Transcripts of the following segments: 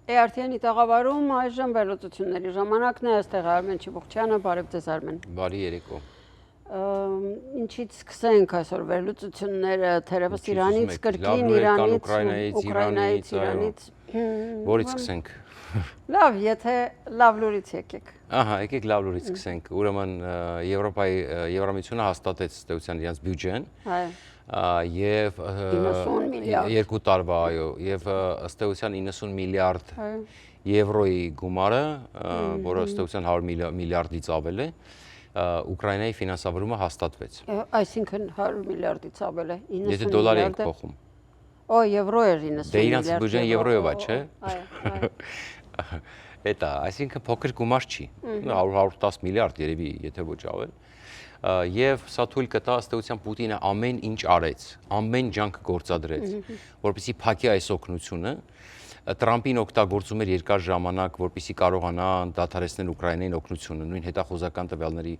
ERT-ի տաղավարում այժմ վերլուծությունների ժամանակն է, այստեղ Արմեն Չիբուխչյանը, բարև ձեզ Արմեն։ Բարի երեկո։ Ինչից սկսենք այսօր վերլուծությունները, թերևս Իրանից, կրկին Իրանից, Ուկրաինայից, Իրանից։ Որից սկսենք։ Լավ, եթե լավ լուրից եկեք։ Ահա, եկեք լավ լուրից սկսենք։ Ուրեմն Եվրամիությունը հաստատեց ստեղծության իրենց բյուջեն։ Եվ 2 տարվա, այո, եւ ըստ էության 90 միլիարդ եվրոյի գումարը, որը ըստ էության 100 միլիարդից ավել է, Ուկրաինայի ֆինանսավորումը հաստատվեց։ Այսինքն 100 միլիարդից ավել է, 90 Եթե դոլարի ենք փոխում։ Օ, եվրո էր 90 միլիարդ։ Դե իրանց բյուջեն եվրոյով է, չէ։ Էտա, այսինքն փոքր գումար չի։ 100-110 միլիարդ երևի, եթե ոչ ավել։ Եվ սա թույլ կտա ըստ էության Պուտինը ամեն ինչ արեց, ամեն ջանք գործադրեց, որպեսզի փակի այս օգնությունը, Տրամպին օգտագործում էր երկար ժամանակ, որպեսզի կարողանա դադարեցնել Ուկրաինային օգնությունը, նույն հետախուզական տվյալների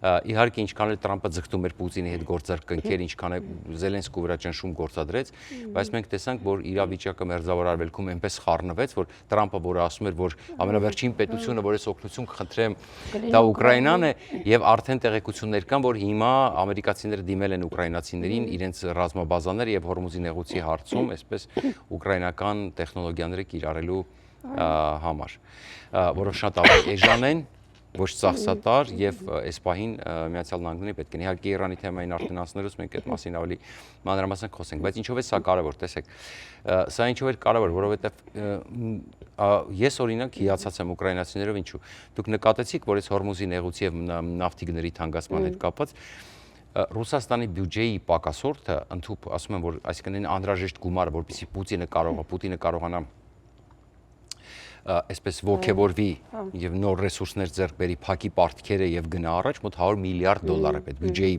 իհարկե ինչքան էլ Տրամպը ձգտում էր Պուտինի հետ գործարքներ, ինչքան էլ Զելենսկու վրա ճնշում գործադրեց, բայց մենք տեսանք, որ իրավիճակը մերձավոր արևելքում այնպես խառնվեց, որ Տրամպը, որը ասում էր, որ ամենավերջին պետությունը, որ այս օգնություն կխնդրեմ, դա Ուկրաինան է, եւ արդեն տեղեկություններ կան, որ հիմա ամերիկացիները դիմել են ուկրաինացիներին իրենց ռազմաբազաները եւ Հորմուզի նեղուցի հարցում, այսպես ուկրաինական տեխնոլոգիաները կիրառելու համար, որով շատ ավելի էժան են, ոչ ծախսատար եւ այս պահին Միացյալ Նահանգների պետք է իհարկե Իրանի թեմային արդեն անցնելուց մենք այդ մասին ավելի մանրամասն խոսենք, բայց ինչով է սա կարևոր, տեսեք, սա ինչով է կարևոր, որովհետեւ ես օրինակ հիացած եմ ուկրաինացիներով, ինչու դուք նկատեցիք, որ այս Հորմուզի նեղուցի եւ նավթի գների թանկացման հետ կապված Ռուսաստանի բյուջեի պակասորդը ընդհանուր ասում են, որ այսինքն այն անհրաժեշտ գումարը, որպեսզի Պուտինը կարողանա այսպես ողջևորվի եւ նոր ռեսուրսներ ձեռք բերի փակի պարտքերը եւ գնա առաջ մոտ 100 միլիարդ դոլար է պետք բյուջեի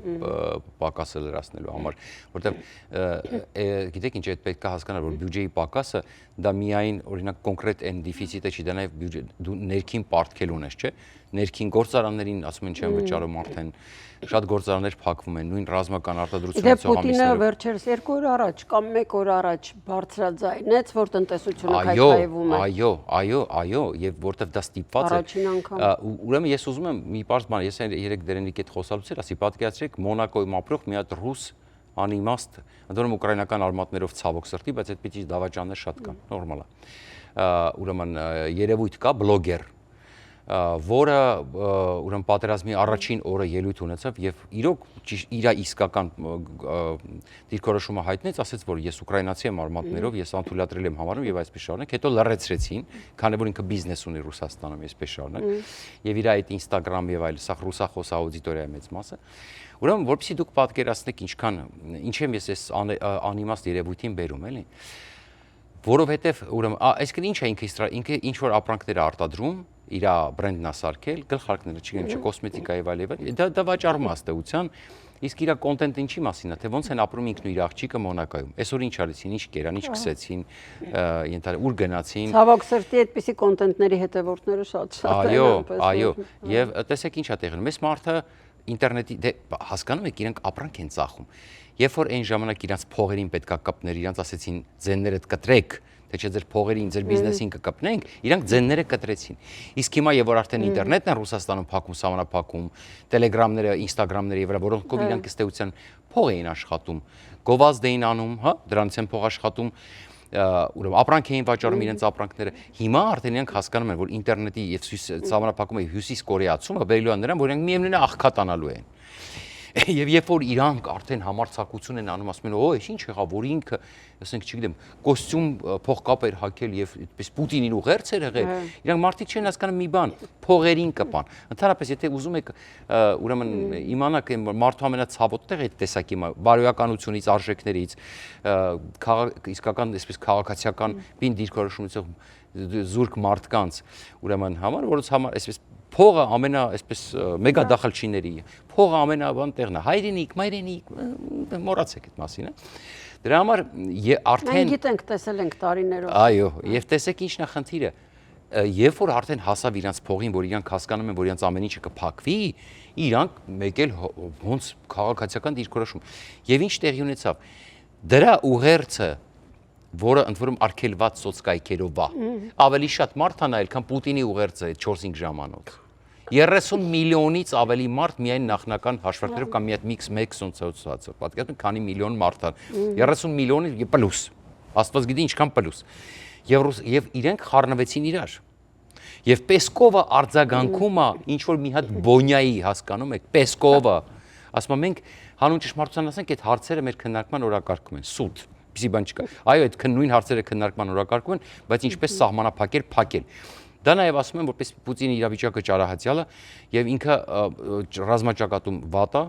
պակասը լրացնելու համար, որտեղ գիտեք ինչ է պետք է հասկանալ, որ բյուջեի պակասը դա միայն օրինակ կոնկրետ այն դեֆիցիտը չի, դա նաեւ դու ներքին պարտքեր ունես, չէ, ներքին գործարաններին ասում են չեն վճարում արդեն շատ գործարաններ փակվում են, նույն ռազմական արտադրությունը Պուտինը վերջերս 2 օր առաջ կամ 1 օր առաջ բարձրաձայնեց, որ տնտեսությունը քայքայվում է։ Այո, եւ որտեվ դա ստիպված է։ Առաջին անգամ։ Ուրեմն ես ուզում եմ մի բարձ բան, ես երեք դերենիկ հետ խոսալուց էր, ասի պատկերացրեք Մոնակոյում ապրող մի հատ ռուս անիմաստ, ընդորում ուկրաինական արմատներով ցավոք սրտի, բայց այդպիսի դավաճաններ շատ կան, նորմալ է։ Ուրեմն երևույթ կա բլոգեր, որը ուրեմն պատերազմի առաջին օրը ելույթ ունեցավ եւ իրոք իր իսկական դիրքորոշումը հայտնեց, ասաց, որ ես ուկրաինացի եմ արմատներով, ես անթույլատրել եմ համարում եւ այսպես շարունակ, հետո լռեցրեցին, քանի որ ինքը բիզնես ունի Ռուսաստանում, այսպես շարունակ, եւ իր այդ Instagram եւ այլ սա ռուսախոս աուդիտորիայի մեծ մասը։ Ուրեմն որպեսզի դուք պատկերացնեք ինչքան ինչ եմ ես այս անիմաստ երևույթին բերում, էլի։ Որովհետեւ ուրեմն այսինքն ինչ է ինքը ինչ որ ապրանքներ է արտադրում, իր բրենդն է սարքել, գլխարկները, չգիտեմ, կոսմետիկա եւ այլ, դա վաճառում է ըստեյության, իսկ իր կոնտենտը ինչի մասին է, թե ոնց են ապրում ինքն ու իր աղջիկը Մոնակայում։ Այսօր ինչ արեցին, ինչ կերան, ինչ կսեցին, ուր գնացին։ Ցավոք սրտի այդպիսի կոնտենտների հետևորդները շատ են։ Այո, եւ տեսեք ինչ է տեղի ունենում։ Այս մարդը ինտերնետի դե հասկանում եք, իրենք ապրանք են ծախում։ Երբ որ այն ժամանակ իրանց փողերին պետքա կապներ, իրանց ասեցին ձեններդ կտրեք, թե չէ ձեր փողերին, ձեր բիզնեսին կկպնենք, իրանք ձենները կտրեցին։ Իսկ հիմա եւ որ արդեն ինտերնետն է Ռուսաստանում փակում, սահմանափակում, տելեգրամները, ինստագրամները եւ վրա, որոնքով իրանք ըստեյության փող էին աշխատում, գովազդ էին անում, հա, դրանից են փող աշխատում, ուրեմն ապրանք էին վաճառում իրենց ապրանքները։ Հիմա արդեն իրանք հասկանում են, որ ինտերնետի եւ սահմանափակումը հյուսիս կորեացումը բերելու է նրան, որ իրանք միևնույն է աղքատանալու են։ Եվ երբ որ իրանք արդեն համարձակություն են անում, ասում են, օ, ինչ եղավ, որ ինքը, ասենք, չգիտեմ, կոստյում փողկապ էր հագել եւ այդպես Պուտինին ուղերձ էր եղել, իրանք մարդիկ չեն հասկանում մի բան, փողերին կպան։ Ընդհանրապես, եթե ուզում եք, ուրեմն իմանաք, մարդու ամենացավոտ տեղը այդ տեսակի բարոյականությունից, արժեքներից, իսկական այսպես քաղաքացիական բին դիրքորոշումից զուրկ մարդկանց, ուրեմն համար, որոնց համար այսպես փողը ամենա այսպես մեգադախլչիների փողը ամենաբան տեղն է հայրենիք մայրենիք մոռացեք այդ մասին դրա համար արդեն մենք գիտենք տեսել ենք տարիներով այո եւ տեսեք ինչն է խնդիրը երբ որ արդեն հասավ իրանց փողին որ իրանք հասկանում են որ իրանց ամեն ինչը կփակվի իրանք մեկ էլ ոնց քաղաքացիական դիրքորոշում եւ ինչ տեղի ունեցավ դրա ուղերձը որը ընդ որում արգելված սոցկայքերով է։ Ավելի շատ մարդ անայել, քան Պուտինի ուղերձը 4-5 ժամանոց։ 30 միլիոնից ավելի մարդ միայն նախնական հաշվարկներով կամ մի հատ միքս սոցիացիա։ Պատկերացնում եք, քանի միլիոն մարդ է։ 30 միլիոնի պլյուս։ Աստված գիտի ինչքան պլյուս։ Եվ իրենք խառնվեցին իրար։ Եվ Պեսկովը արձագանքում է ինչ որ մի հատ բոնյայի, հասկանում եք, Պեսկովը ասում է մենք հանուն ճշմարտության ասենք այդ հարցերը մեր քննարկման օրակարգում են, սուտ, պիսի բան չկա։ Այո, այդ նույն հարցերը քննարկման օրակարգում են, բայց ինչպես սահմանափակել։ Դա նաև ասում են, որպես Պուտինի իրավիճակը ճարահացյալը եւ ինքը ռազմաճակատում վատ է,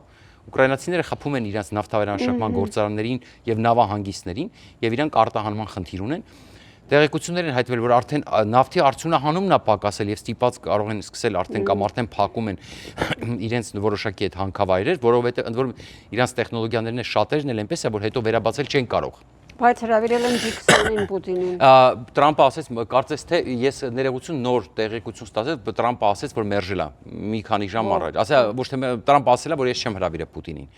ուկրաինացիները խփում են իրենց նավթավարանաշկման գործարաններին եւ նավահանգիստներին եւ իրանք արտահանման խնդիր ունեն։ Տեղեկություններ են հայտնվել, որ արդեն նավթի արդյունահանումն է պակասել եւ ստիպած կարող են սկսել արդեն կամ արդեն փակում են իրենց որոշակի այդ հանքավայրեր, որովհետեւ ընդ որում իրենց տեխնոլոգիաներն շատերն էլ այնպես է, որ հետո վերաբացել չեն կարող։ Բայց հրավիրել են G20-ին Պուտինին։ Տրամպը ասեց, կարծես թե ես ներողություն նոր տեղեկություն ստացել, Տրամպը ասեց, որ մերժել է մի քանի ժամ առաջ։ Ասա ոչ թե Տրամպը ասել է, որ ես չեմ հրավիրել Պուտինին։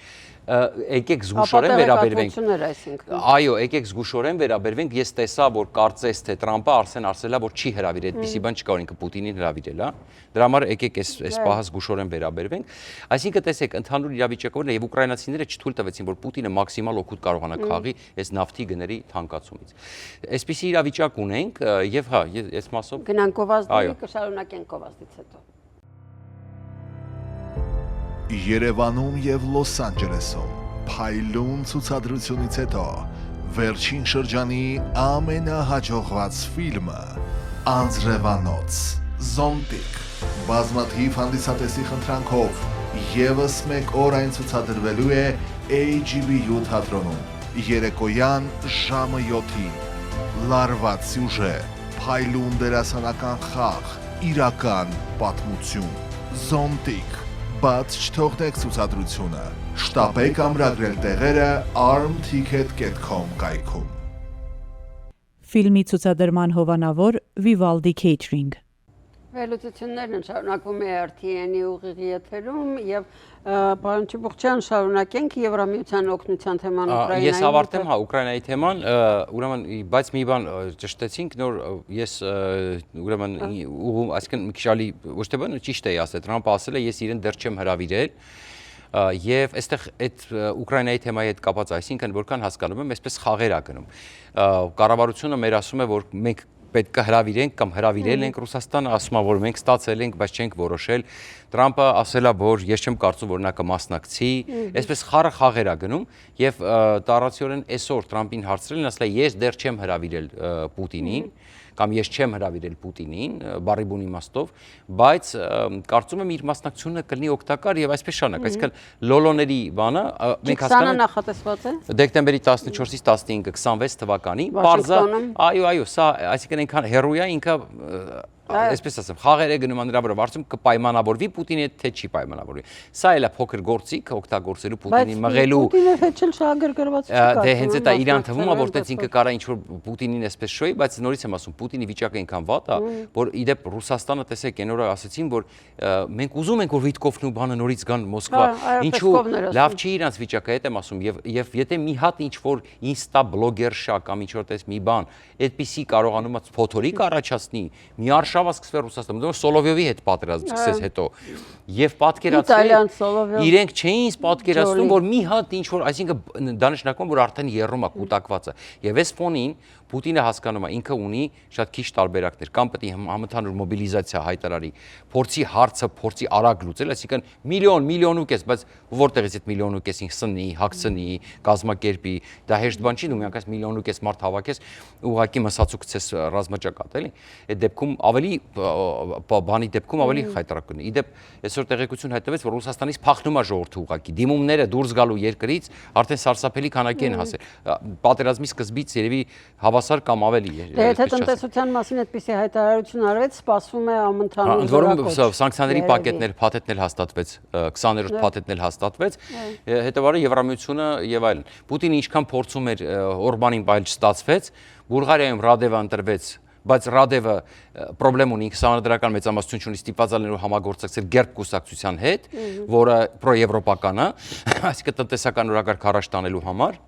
Եկեք զգուշորեն վերաբերվենք։ Այո, եկեք զգուշորեն վերաբերվենք։ Ես տեսա, որ կարծես թե Տրամպը Արսեն ասելա, որ չի հրավիրել, այդպիսի բան չկա, որ ինքը Պուտինին հրավիրել է։ Դրա համար եկեք այս պահը զգուշորեն վերաբերվենք։ Այսինքն տեսեք, ընդհանուր իրավիճակով եւ ուկրաինացիները չթույլ տվեցին, որ Պուտինը մաքսիմալ օգուտ կարողանա քաղի այս նավթի գների թանկացումից։ Այսպիսի իրավիճակ ունենք եւ հա, այս մասով գնանք գովազդի, կշարունակենք գովազդից հետո։ Երևանում եւ Լոս Անջելեսում փայլուն ցուցադրությունից հետո վերջին շրջանի ամենահաջողված ֆիլմը Անձրևանոց Զոնտիկ բազմաթիվ հանդիսատեսի խնդրանքով եւս մեկ օր այն ցուցադրվելու է AGBU թատրոնում երեկոյան ժամը 7-ին լարված սյուժե փայլուն դերասանական խաղ իրական պատմություն Զոնտիկ Բաց չթողնեք ցուցադրությունը։ Շտապեք ամրագրել տեղերը armticket.com կայքում։ Ֆիլմի ցուցադրման հովանավոր Vivaldi Catering։ Վերլուծություններն շարունակվում է RTN-ի ուղիղ եթերում եւ պարոն Չիբուխչյան շարունակենք Եվրամիության օգնության թեման Ուկրաինայի։ Ես ավարտեմ, հա, Ուկրաինայի թեման, ուրեմն բայց մի բան ճշտեցինք, նոր ես ուրեմն այսինքն մի քիչ ալի ոչ թե բան ճիշտ էի ասել, Տրամպը ասել է ես իրեն դեռ չեմ հրավիրել եւ այստեղ այդ Ուկրաինայի թեմայի հետ կապած, այսինքն որքան հասկանում եմ, այսպես խաղեր ա գնում։ Կառավարությունը մեր ասում է, որ մենք պետք է հրավիրենք կամ հրավիրել ենք Ռուսաստանը, ասում է, որ մենք ստացել ենք, բայց չենք որոշել։ Տրամպը ասել է, որ ես չեմ կարծում, որ նա կմասնակցի, այսպես խառը խաղեր ա գնում եւ տարածիորեն այսօր Տրամպին հարցրել են, ասել է ես դեռ չեմ հրավիրել Պուտինին կամ ես չեմ հրավիրել Պուտինին, բառի բուն իմաստով, բայց կարծում եմ իր մասնակցությունը կլինի օգտակար եւ այսպես շարունակ, այսինքն լոլոների բանը մենք հասկանում ենք նախատեսված է դեկտեմբերի 14-ից 15-ը 26 թվականի, բարձա, այո, սա այսինքն այնքան հերոյա ինքը այսպես ասեմ, խաղեր է գնում նրա վրա, արդյոք կպայմանավորվի Պուտինի հետ թե չի պայմանավորվի։ Սա էլ է փոքր գործիք օգտագործելու Պուտինին մղելու։ Պուտինը հետ շահագրգռված չկա։ Դե հենց դա իրան թվում է, որտեղ ինքը կարա ինչ-որ Պուտինին այսպես շոյի, բայց նորից եմ ասում, Պուտինի վիճակը այնքան վատ է, որ իդեպ Ռուսաստանը տեսեք այն օրը ասացին, որ մենք ուզում ենք, որ Վիտկովն ու բանը նորից գան Մոսկվա։ Ինչու լավ չի իրանց վիճակը, հետ եմ ասում, եւ եթե մի հատ ինչ-որ ինստա բլոգերշա կամ ինչ-որ տես մի բան, այդպիսի կարողանում է փոթորիկ առաջացնի, մի արշավա սկսվել Ռուսաստանում, դեռ Սոլովյովի հետ պատերազմ սկսեց հետո։ Եվ պատկերացրեք, իրենք չէին պատկերացնում, որ մի հատ ինչ-որ, այսինքն դա նշանակում որ արդեն երրում է, կուտակված է։ Եվ այս ֆոնին Պուտինը հասկանում է, ինքը ունի շատ քիչ տարբերակներ, կամ պետք է համընդհանուր մոբիլիզացիա հայտարարի, փորձի հարցը, փորձի արագ լուծել, այսինքն միլիոն ու կես, բայց որտեղից այդ միլիոն ու կեսին սնի, հագցնի, կազմակերպի, դա հեշտ բան չի, դու միանգամից միլիոն ու կես մարդ հավաքես, ուղղակի մսացու գցես ռազմաճակատ, էլի։ Այդ դեպքում ավելի բանի դեպքում ավելի խայտարակ կլինի։ Իդեպ այսօր տեղեկություն հայտնվեց, որ Ռուսաստանից փախնում է ժողովուրդը ուղղակի, դիմումները դուրս գալու երկրից արդեն սարսափելի քանակի են հասել։ Պատերազմի սկզբից երևի հավասար կամ ավելի է։ Դե եթե տնտեսության մասին այդպիսի հայտարարություն արվեց, սպասվում է ամընդհանուր ընդ որում սանկցիաների պակետներ, փաթեթն էլ հաստատվեց, 20-րդ փաթեթն էլ հաստատվեց, հետևաբար Եվրամիությունը եւ այլն։ Պուտինը ինչքան փորձում էր Օրբանին բայլ չստացվեց, Բուլղարիայում Ռադևը ընտրվեց, բայց Ռադևը պրոբլեմ ունի, սահմանադրական մեծամասնություն ունի, ստիպված ալնելու համագործակցել Գերբ կուսակցության հետ, որը պրոեվրոպական է, այսինքն տնտեսական օրակարգ առաջ տանելու համար։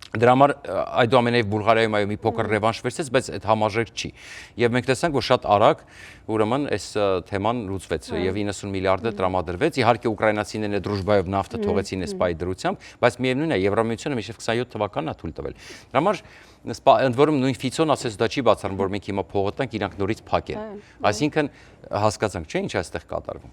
Դրա համար այդուամենայնիվ Բուլղարիայում այո մի փոքր ռևանշ վերցեց, բայց այդ համաժեք չի։ Եվ մենք տեսանք, որ շատ արագ ուրեմն այս թեման լուծվեց եւ 90 միլիարդը տրամադրվեց։ Իհարկե ուկրաինացիներն դրուժբայով նավթը թողեցին այս պայի դրությամբ, բայց միևնույնն է Եվրամիությունը մինչեւ 27 թվականն է թույլ տվել։ Դրա համար ընդ որում նույն Ֆիցոն ասեց դա չի բացառում, որ մենք հիմա փողը տանք, իրանք նորից փակեն։ Այսինքն հասկացանք, չէ՞, ինչ է այստեղ կատարվում։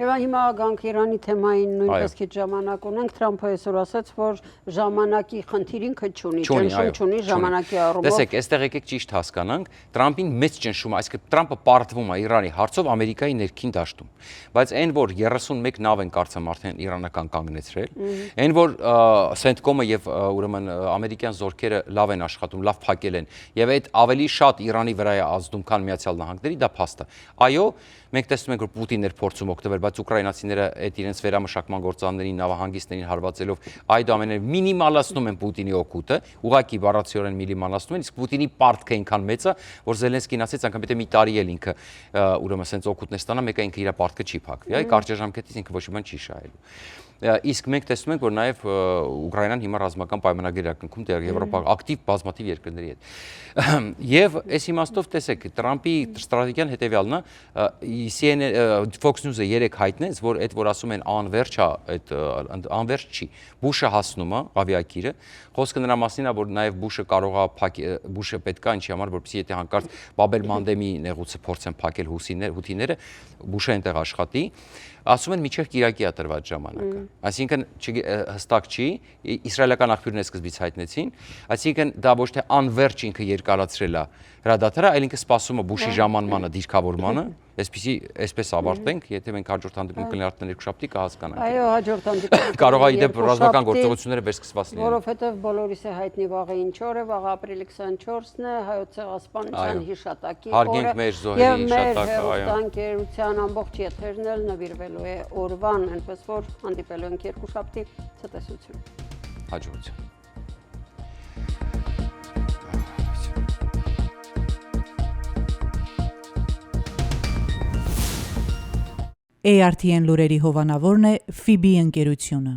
Եվ հիմա գանք Իրանի թեմային նույնպես քիչ ժամանակ ունենք, Թրամփը այսօր ասաց, որ ժամանակի խնդիրին քիչ չունի, ճնշում չունի ժամանակի առումով։ Տեսեք, այստեղ եկեք ճիշտ հասկանանք, Թրամփին մեծ ճնշում, այսինքն Թրամփը պարտվում է Իրանի հարցով Ամերիկայի ներքին դաշտում։ Բայց այն որ 31 նավ են կարծեմ արդեն իրանական կանգնեցրել, այն որ Սենտկոմը եւ ուրեմն ամերիկյան զորքերը լավ են աշխատում, լավ փակել են եւ այդ ավելի շատ Իրանի վրա է ազդում, քան Միացյալ Նահանգների, դա փաստ է։ Այո, մենք տեսնում ենք, որ Պուտինն էր փորձում օգտվել, բայց ուկրաինացիները այդ իրենց վերամշակման գործարաններին, նավահանգիստներին հարվածելով այդուամենայնիվ մինիմալացնում են Պուտինի օգուտը, ուղղակի բառացիորեն մինիմալացնում են, իսկ Պուտինի պարտքը այնքան մեծ է, որ Զելենսկին ասեց, անգամ եթե մի տարի էլ ինքը ուրեմն ասենց օգուտներ ստանա, մեկը ինքը իր պարտքը չի փակվի, այ կարճաժամկետից ինքը ոչ մի բան չի շահելու։ Իսկ մենք տեսնում ենք, որ նաև Ուկրաինան հիմա ռազմական պայմանագիր է կնքում Եվրոպա ակտիվ բազմաթիվ երկրների հետ։ Եվ այս իմաստով տեսեք, Տրամփի ստրատեգիան հետևյալն է, Fox News-ը երեք հայտնեց, որ այդ որ ասում են անվերջ է, այդ անվերջ չի։ Բուշը հասնում է ավիակիրը, խոսքը նրա մասին է, որ նաև Բուշը կարող է Բուշը պետք է ինչի համար, որպեսզի եթե հանկարծ Բաբել Մանդեմի նեղուցը փորձեն փակել հութիները, Բուշը այնտեղ աշխատի, ասում են միջև Կիրակի է տրված ժամանակը։ Այսինքն հստակ չի, իսրայելական աղբյուրները սկզբից հայտնեցին, այսինքն դա ոչ թե անվերջ ինքը երկարացրել է հրադադարը, այլ ինքը սպասում է Բուշի ժամանմանը, դիրքավորմանը, այսպես ավարտենք, եթե մենք հաջորդ հանդիպում կլինի երկուշաբթի կհասկանանք։ Այո, հաջորդ հանդիպումը կարող է իդեպ ռազմական գործողությունները վերսկսված լինեն։ Որովհետև բոլորիս է հայտնի վաղը ինչ օր է, վաղը ապրիլի 24-ն է, հայոց ցեղասպանության հիշատակի օրը։ Հարգենք մեր զոհերի հիշատակը, այո։ Եվ մեր ընկերության ամբողջ եթերն էլ նվիրվելու է օրվան, այնպես որ հանդիպելու ենք երկուշաբթի, ցտեսություն։ Հաջողություն։ ARTN լուրերի հովանավորն է FIBI ընկերությունը։